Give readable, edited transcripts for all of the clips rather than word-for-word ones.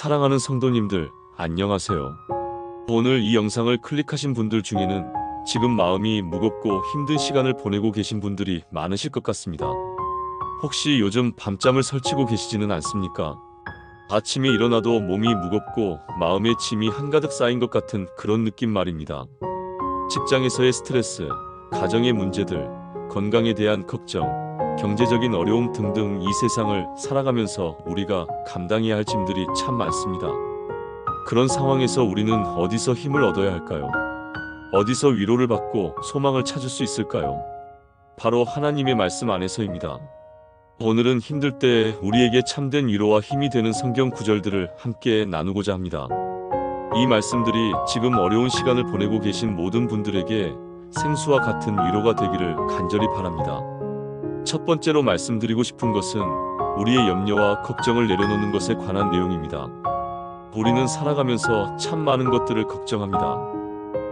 사랑하는 성도님들, 안녕하세요. 오늘 이 영상을 클릭하신 분들 중에는 지금 마음이 무겁고 힘든 시간을 보내고 계신 분들이 많으실 것 같습니다. 혹시 요즘 밤잠을 설치고 계시지는 않습니까? 아침에 일어나도 몸이 무겁고 마음에 짐이 한가득 쌓인 것 같은 그런 느낌 말입니다. 직장에서의 스트레스, 가정의 문제들, 건강에 대한 걱정, 경제적인 어려움 등등 이 세상을 살아가면서 우리가 감당해야 할 짐들이 참 많습니다. 그런 상황에서 우리는 어디서 힘을 얻어야 할까요? 어디서 위로를 받고 소망을 찾을 수 있을까요? 바로 하나님의 말씀 안에서입니다. 오늘은 힘들 때 우리에게 참된 위로와 힘이 되는 성경 구절들을 함께 나누고자 합니다. 이 말씀들이 지금 어려운 시간을 보내고 계신 모든 분들에게 생수와 같은 위로가 되기를 간절히 바랍니다. 첫 번째로 말씀드리고 싶은 것은 우리의 염려와 걱정을 내려놓는 것에 관한 내용입니다. 우리는 살아가면서 참 많은 것들을 걱정합니다.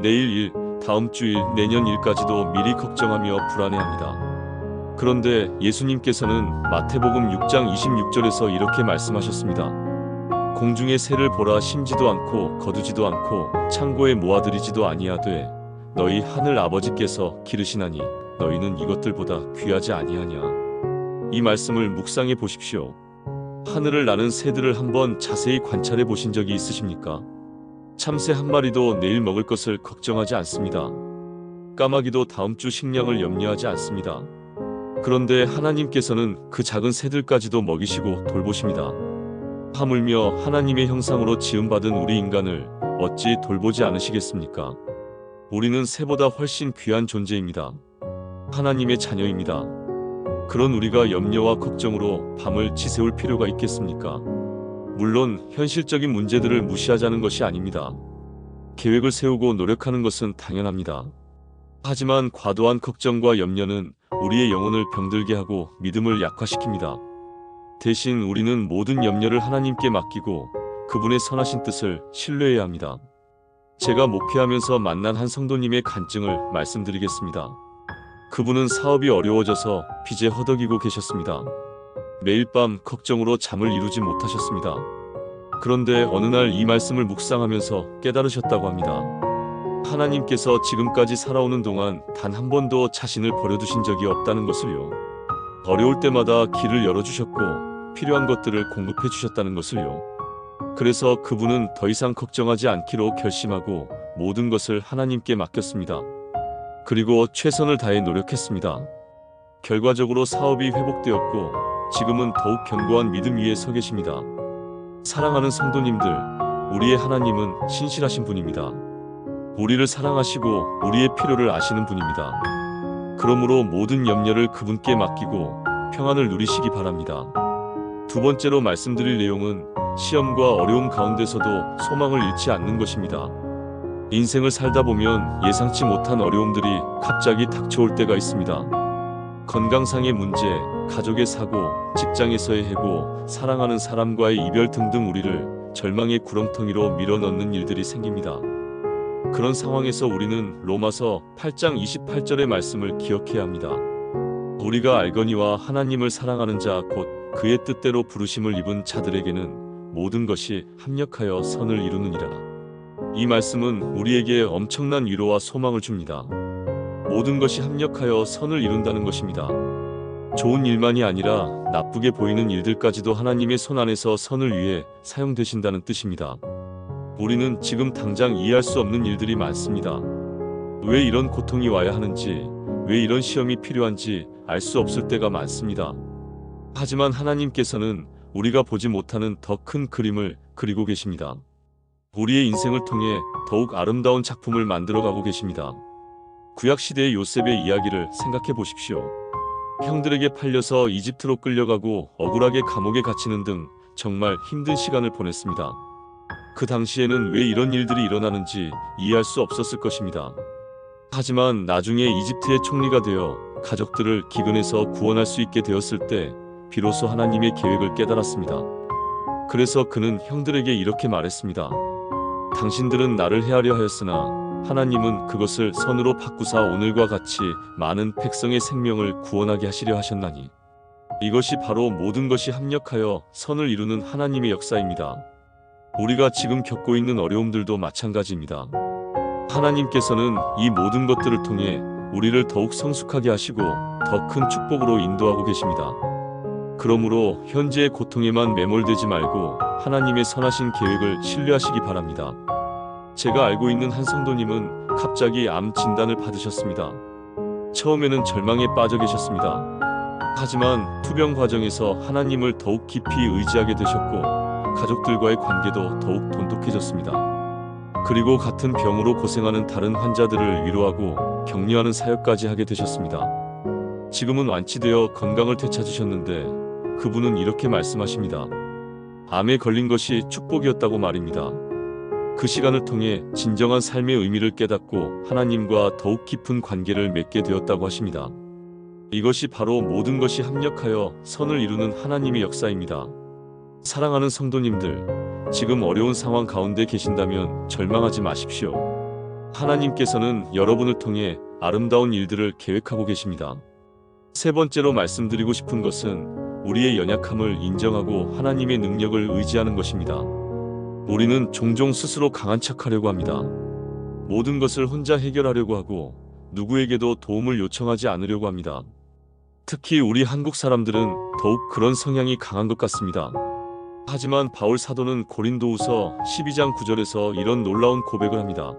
내일 일, 다음 주일, 내년 일까지도 미리 걱정하며 불안해합니다. 그런데 예수님께서는 마태복음 6장 26절에서 이렇게 말씀하셨습니다. 공중의 새를 보라, 심지도 않고 거두지도 않고 창고에 모아들이지도 아니하되 너희 하늘 아버지께서 기르시나니 너희는 이것들보다 귀하지 아니하냐. 이 말씀을 묵상해 보십시오. 하늘을 나는 새들을 한번 자세히 관찰해 보신 적이 있으십니까? 참새 한 마리도 내일 먹을 것을 걱정하지 않습니다. 까마귀도 다음 주 식량을 염려하지 않습니다. 그런데 하나님께서는 그 작은 새들까지도 먹이시고 돌보십니다. 하물며 하나님의 형상으로 지음받은 우리 인간을 어찌 돌보지 않으시겠습니까? 우리는 새보다 훨씬 귀한 존재입니다. 하나님의 자녀입니다. 그런 우리가 염려와 걱정으로 밤을 지새울 필요가 있겠습니까? 물론 현실적인 문제들을 무시하자는 것이 아닙니다. 계획을 세우고 노력하는 것은 당연합니다. 하지만 과도한 걱정과 염려는 우리의 영혼을 병들게 하고 믿음을 약화시킵니다. 대신 우리는 모든 염려를 하나님께 맡기고 그분의 선하신 뜻을 신뢰해야 합니다. 제가 목회하면서 만난 한 성도님의 간증을 말씀드리겠습니다. 그분은 사업이 어려워져서 빚에 허덕이고 계셨습니다. 매일 밤 걱정으로 잠을 이루지 못하셨습니다. 그런데 어느 날 이 말씀을 묵상하면서 깨달으셨다고 합니다. 하나님께서 지금까지 살아오는 동안 단 한 번도 자신을 버려두신 적이 없다는 것을요. 어려울 때마다 길을 열어주셨고 필요한 것들을 공급해 주셨다는 것을요. 그래서 그분은 더 이상 걱정하지 않기로 결심하고 모든 것을 하나님께 맡겼습니다. 그리고 최선을 다해 노력했습니다. 결과적으로 사업이 회복되었고 지금은 더욱 견고한 믿음 위에 서 계십니다. 사랑하는 성도님들, 우리의 하나님은 신실하신 분입니다. 우리를 사랑하시고 우리의 필요를 아시는 분입니다. 그러므로 모든 염려를 그분께 맡기고 평안을 누리시기 바랍니다. 두 번째로 말씀드릴 내용은 시험과 어려움 가운데서도 소망을 잃지 않는 것입니다. 인생을 살다 보면 예상치 못한 어려움들이 갑자기 닥쳐올 때가 있습니다. 건강상의 문제, 가족의 사고, 직장에서의 해고, 사랑하는 사람과의 이별 등등 우리를 절망의 구렁텅이로 밀어넣는 일들이 생깁니다. 그런 상황에서 우리는 로마서 8장 28절의 말씀을 기억해야 합니다. 우리가 알거니와 하나님을 사랑하는 자 곧 그의 뜻대로 부르심을 입은 자들에게는 모든 것이 합력하여 선을 이루느니라. 이 말씀은 우리에게 엄청난 위로와 소망을 줍니다. 모든 것이 합력하여 선을 이룬다는 것입니다. 좋은 일만이 아니라 나쁘게 보이는 일들까지도 하나님의 손 안에서 선을 위해 사용되신다는 뜻입니다. 우리는 지금 당장 이해할 수 없는 일들이 많습니다. 왜 이런 고통이 와야 하는지, 왜 이런 시험이 필요한지 알 수 없을 때가 많습니다. 하지만 하나님께서는 우리가 보지 못하는 더 큰 그림을 그리고 계십니다. 우리의 인생을 통해 더욱 아름다운 작품을 만들어가고 계십니다. 구약시대의 요셉의 이야기를 생각해 보십시오. 형들에게 팔려서 이집트로 끌려가고 억울하게 감옥에 갇히는 등 정말 힘든 시간을 보냈습니다. 그 당시에는 왜 이런 일들이 일어나는지 이해할 수 없었을 것입니다. 하지만 나중에 이집트의 총리가 되어 가족들을 기근에서 구원할 수 있게 되었을 때 비로소 하나님의 계획을 깨달았습니다. 그래서 그는 형들에게 이렇게 말했습니다. 당신들은 나를 해하려 하였으나 하나님은 그것을 선으로 바꾸사 오늘과 같이 많은 백성의 생명을 구원하게 하시려 하셨나니 이것이 바로 모든 것이 합력하여 선을 이루는 하나님의 역사입니다. 우리가 지금 겪고 있는 어려움들도 마찬가지입니다. 하나님께서는 이 모든 것들을 통해 우리를 더욱 성숙하게 하시고 더 큰 축복으로 인도하고 계십니다. 그러므로 현재의 고통에만 매몰되지 말고 하나님의 선하신 계획을 신뢰하시기 바랍니다. 제가 알고 있는 한 성도님은 갑자기 암 진단을 받으셨습니다. 처음에는 절망에 빠져 계셨습니다. 하지만 투병 과정에서 하나님을 더욱 깊이 의지하게 되셨고 가족들과의 관계도 더욱 돈독해졌습니다. 그리고 같은 병으로 고생하는 다른 환자들을 위로하고 격려하는 사역까지 하게 되셨습니다. 지금은 완치되어 건강을 되찾으셨는데 그분은 이렇게 말씀하십니다. 암에 걸린 것이 축복이었다고 말입니다. 그 시간을 통해 진정한 삶의 의미를 깨닫고 하나님과 더욱 깊은 관계를 맺게 되었다고 하십니다. 이것이 바로 모든 것이 합력하여 선을 이루는 하나님의 역사입니다. 사랑하는 성도님들, 지금 어려운 상황 가운데 계신다면 절망하지 마십시오. 하나님께서는 여러분을 통해 아름다운 일들을 계획하고 계십니다. 세 번째로 말씀드리고 싶은 것은 우리의 연약함을 인정하고 하나님의 능력을 의지하는 것입니다. 우리는 종종 스스로 강한 척하려고 합니다. 모든 것을 혼자 해결하려고 하고 누구에게도 도움을 요청하지 않으려고 합니다. 특히 우리 한국 사람들은 더욱 그런 성향이 강한 것 같습니다. 하지만 바울 사도는 고린도후서 12장 9절에서 이런 놀라운 고백을 합니다.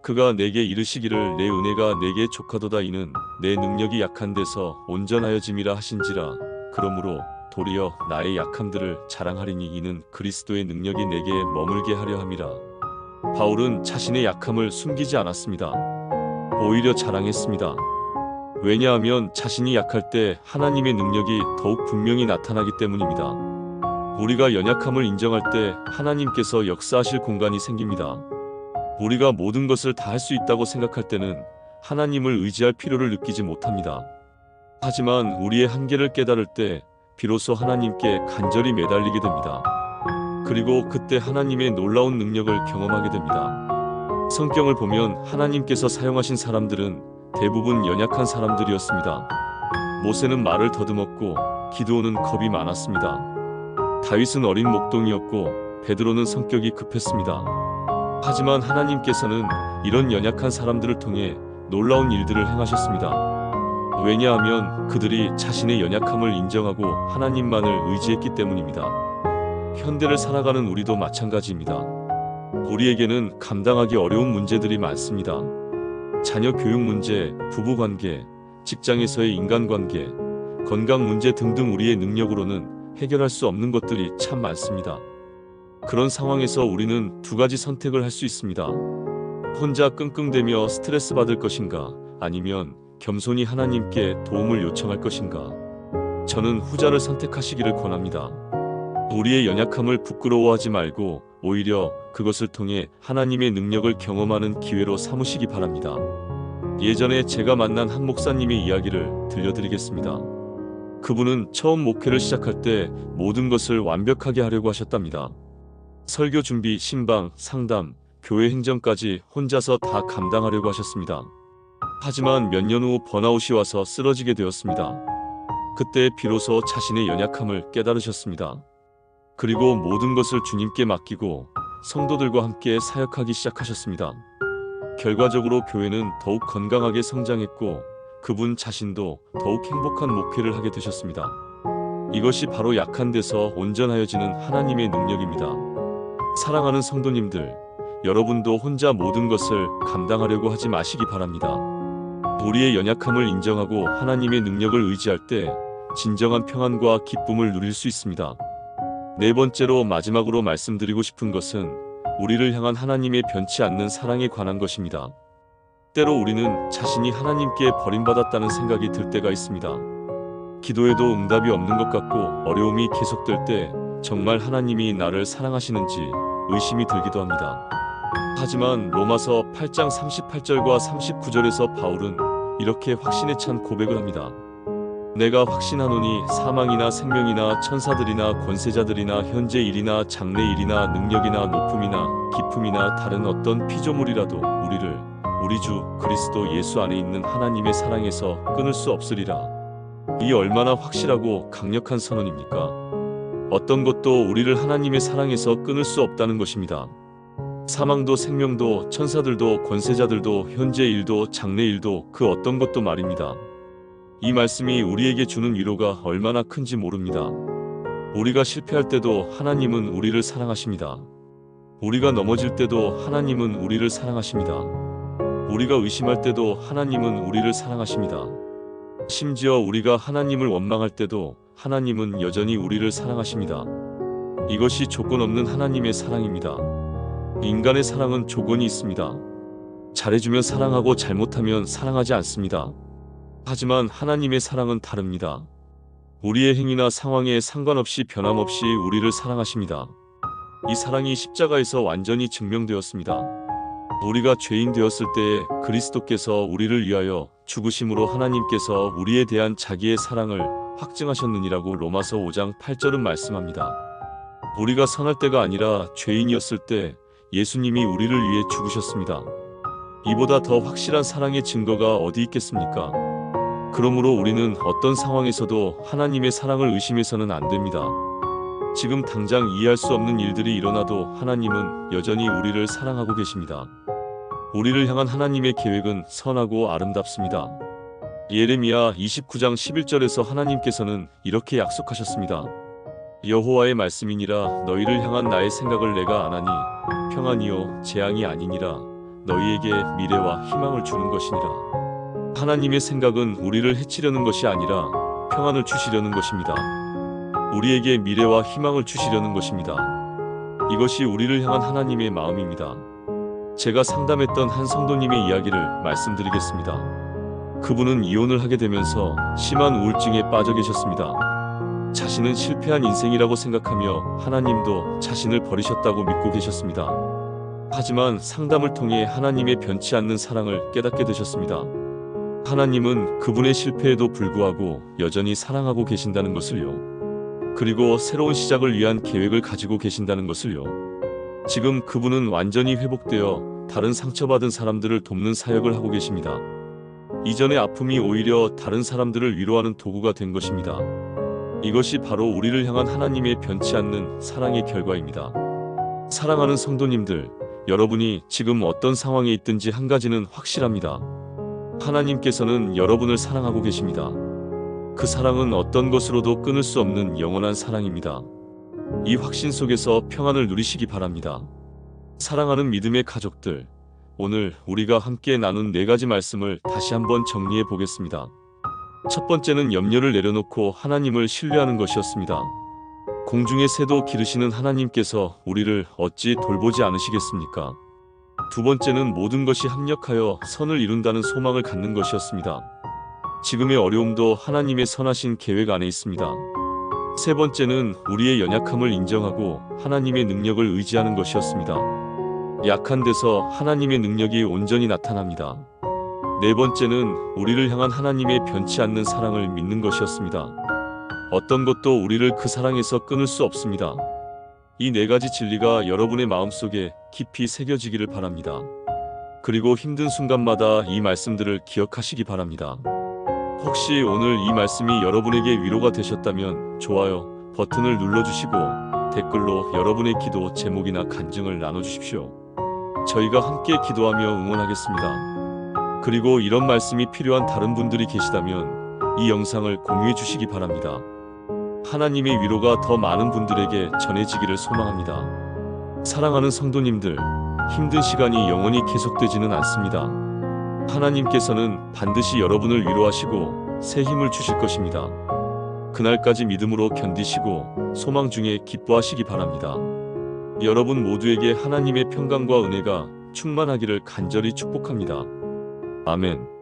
그가 내게 이르시기를 내 은혜가 내게 족하도다 이는 내 능력이 약한 데서 온전하여짐이라 하신지라. 그러므로 도리어 나의 약함들을 자랑하리니 이는 그리스도의 능력이 내게 머물게 하려 함이라. 바울은 자신의 약함을 숨기지 않았습니다. 오히려 자랑했습니다. 왜냐하면 자신이 약할 때 하나님의 능력이 더욱 분명히 나타나기 때문입니다. 우리가 연약함을 인정할 때 하나님께서 역사하실 공간이 생깁니다. 우리가 모든 것을 다 할 수 있다고 생각할 때는 하나님을 의지할 필요를 느끼지 못합니다. 하지만 우리의 한계를 깨달을 때 비로소 하나님께 간절히 매달리게 됩니다. 그리고 그때 하나님의 놀라운 능력을 경험하게 됩니다. 성경을 보면 하나님께서 사용하신 사람들은 대부분 연약한 사람들이었습니다. 모세는 말을 더듬었고 기드온은 겁이 많았습니다. 다윗은 어린 목동이었고 베드로는 성격이 급했습니다. 하지만 하나님께서는 이런 연약한 사람들을 통해 놀라운 일들을 행하셨습니다. 왜냐하면 그들이 자신의 연약함을 인정하고 하나님만을 의지했기 때문입니다. 현대를 살아가는 우리도 마찬가지입니다. 우리에게는 감당하기 어려운 문제들이 많습니다. 자녀 교육 문제, 부부관계, 직장에서의 인간관계, 건강 문제 등등 우리의 능력으로는 해결할 수 없는 것들이 참 많습니다. 그런 상황에서 우리는 두 가지 선택을 할 수 있습니다. 혼자 끙끙대며 스트레스 받을 것인가, 아니면 겸손히 하나님께 도움을 요청할 것인가. 저는 후자를 선택하시기를 권합니다. 우리의 연약함을 부끄러워하지 말고 오히려 그것을 통해 하나님의 능력을 경험하는 기회로 삼으시기 바랍니다. 예전에 제가 만난 한 목사님의 이야기를 들려드리겠습니다. 그분은 처음 목회를 시작할 때 모든 것을 완벽하게 하려고 하셨답니다. 설교 준비, 신방, 상담, 교회 행정까지 혼자서 다 감당하려고 하셨습니다. 하지만 몇 년 후 번아웃이 와서 쓰러지게 되었습니다. 그때 비로소 자신의 연약함을 깨달으셨습니다. 그리고 모든 것을 주님께 맡기고 성도들과 함께 사역하기 시작하셨습니다. 결과적으로 교회는 더욱 건강하게 성장했고 그분 자신도 더욱 행복한 목회를 하게 되셨습니다. 이것이 바로 약한 데서 온전하여지는 하나님의 능력입니다. 사랑하는 성도님들, 여러분도 혼자 모든 것을 감당하려고 하지 마시기 바랍니다. 우리의 연약함을 인정하고 하나님의 능력을 의지할 때 진정한 평안과 기쁨을 누릴 수 있습니다. 네 번째로 마지막으로 말씀드리고 싶은 것은 우리를 향한 하나님의 변치 않는 사랑에 관한 것입니다. 때로 우리는 자신이 하나님께 버림받았다는 생각이 들 때가 있습니다. 기도해도 응답이 없는 것 같고 어려움이 계속될 때 정말 하나님이 나를 사랑하시는지 의심이 들기도 합니다. 하지만 로마서 8장 38절과 39절에서 바울은 이렇게 확신에 찬 고백을 합니다. 내가 확신하노니 사망이나 생명이나 천사들이나 권세자들이나 현재 일이나 장래 일이나 능력이나 높음이나 깊음이나 다른 어떤 피조물이라도 우리를 우리 주 그리스도 예수 안에 있는 하나님의 사랑에서 끊을 수 없으리라. 이 얼마나 확실하고 강력한 선언입니까? 어떤 것도 우리를 하나님의 사랑에서 끊을 수 없다는 것입니다. 사망도 생명도 천사들도 권세자들도 현재 일도 장래 일도 그 어떤 것도 말입니다. 이 말씀이 우리에게 주는 위로가 얼마나 큰지 모릅니다. 우리가 실패할 때도 하나님은 우리를 사랑하십니다. 우리가 넘어질 때도 하나님은 우리를 사랑하십니다. 우리가 의심할 때도 하나님은 우리를 사랑하십니다. 심지어 우리가 하나님을 원망할 때도 하나님은 여전히 우리를 사랑하십니다. 이것이 조건 없는 하나님의 사랑입니다. 인간의 사랑은 조건이 있습니다. 잘해주면 사랑하고 잘못하면 사랑하지 않습니다. 하지만 하나님의 사랑은 다릅니다. 우리의 행위나 상황에 상관없이 변함없이 우리를 사랑하십니다. 이 사랑이 십자가에서 완전히 증명되었습니다. 우리가 죄인 되었을 때에 그리스도께서 우리를 위하여 죽으심으로 하나님께서 우리에 대한 자기의 사랑을 확증하셨느니라고 로마서 5장 8절은 말씀합니다. 우리가 선할 때가 아니라 죄인이었을 때 예수님이 우리를 위해 죽으셨습니다. 이보다 더 확실한 사랑의 증거가 어디 있겠습니까? 그러므로 우리는 어떤 상황에서도 하나님의 사랑을 의심해서는 안 됩니다. 지금 당장 이해할 수 없는 일들이 일어나도 하나님은 여전히 우리를 사랑하고 계십니다. 우리를 향한 하나님의 계획은 선하고 아름답습니다. 예레미야 29장 11절에서 하나님께서는 이렇게 약속하셨습니다. 여호와의 말씀이니라 너희를 향한 나의 생각을 내가 아나니 평안이요 재앙이 아니니라 너희에게 미래와 희망을 주는 것이니라. 하나님의 생각은 우리를 해치려는 것이 아니라 평안을 주시려는 것입니다. 우리에게 미래와 희망을 주시려는 것입니다. 이것이 우리를 향한 하나님의 마음입니다. 제가 상담했던 한 성도님의 이야기를 말씀드리겠습니다. 그분은 이혼을 하게 되면서 심한 우울증에 빠져 계셨습니다. 자신은 실패한 인생이라고 생각하며 하나님도 자신을 버리셨다고 믿고 계셨습니다. 하지만 상담을 통해 하나님의 변치 않는 사랑을 깨닫게 되셨습니다. 하나님은 그분의 실패에도 불구하고 여전히 사랑하고 계신다는 것을요. 그리고 새로운 시작을 위한 계획을 가지고 계신다는 것을요. 지금 그분은 완전히 회복되어 다른 상처받은 사람들을 돕는 사역을 하고 계십니다. 이전의 아픔이 오히려 다른 사람들을 위로하는 도구가 된 것입니다. 이것이 바로 우리를 향한 하나님의 변치 않는 사랑의 결과입니다. 사랑하는 성도님들, 여러분이 지금 어떤 상황에 있든지 한 가지는 확실합니다. 하나님께서는 여러분을 사랑하고 계십니다. 그 사랑은 어떤 것으로도 끊을 수 없는 영원한 사랑입니다. 이 확신 속에서 평안을 누리시기 바랍니다. 사랑하는 믿음의 가족들, 오늘 우리가 함께 나눈 4가지 말씀을 다시 한번 정리해 보겠습니다. 첫 번째는 염려를 내려놓고 하나님을 신뢰하는 것이었습니다. 공중의 새도 기르시는 하나님께서 우리를 어찌 돌보지 않으시겠습니까? 두 번째는 모든 것이 합력하여 선을 이룬다는 소망을 갖는 것이었습니다. 지금의 어려움도 하나님의 선하신 계획 안에 있습니다. 세 번째는 우리의 연약함을 인정하고 하나님의 능력을 의지하는 것이었습니다. 약한 데서 하나님의 능력이 온전히 나타납니다. 네 번째는 우리를 향한 하나님의 변치 않는 사랑을 믿는 것이었습니다. 어떤 것도 우리를 그 사랑에서 끊을 수 없습니다. 이 4가지 진리가 여러분의 마음속에 깊이 새겨지기를 바랍니다. 그리고 힘든 순간마다 이 말씀들을 기억하시기 바랍니다. 혹시 오늘 이 말씀이 여러분에게 위로가 되셨다면 좋아요 버튼을 눌러주시고 댓글로 여러분의 기도 제목이나 간증을 나눠주십시오. 저희가 함께 기도하며 응원하겠습니다. 그리고 이런 말씀이 필요한 다른 분들이 계시다면 이 영상을 공유해 주시기 바랍니다. 하나님의 위로가 더 많은 분들에게 전해지기를 소망합니다. 사랑하는 성도님들, 힘든 시간이 영원히 계속되지는 않습니다. 하나님께서는 반드시 여러분을 위로하시고 새 힘을 주실 것입니다. 그날까지 믿음으로 견디시고 소망 중에 기뻐하시기 바랍니다. 여러분 모두에게 하나님의 평강과 은혜가 충만하기를 간절히 축복합니다. 아멘.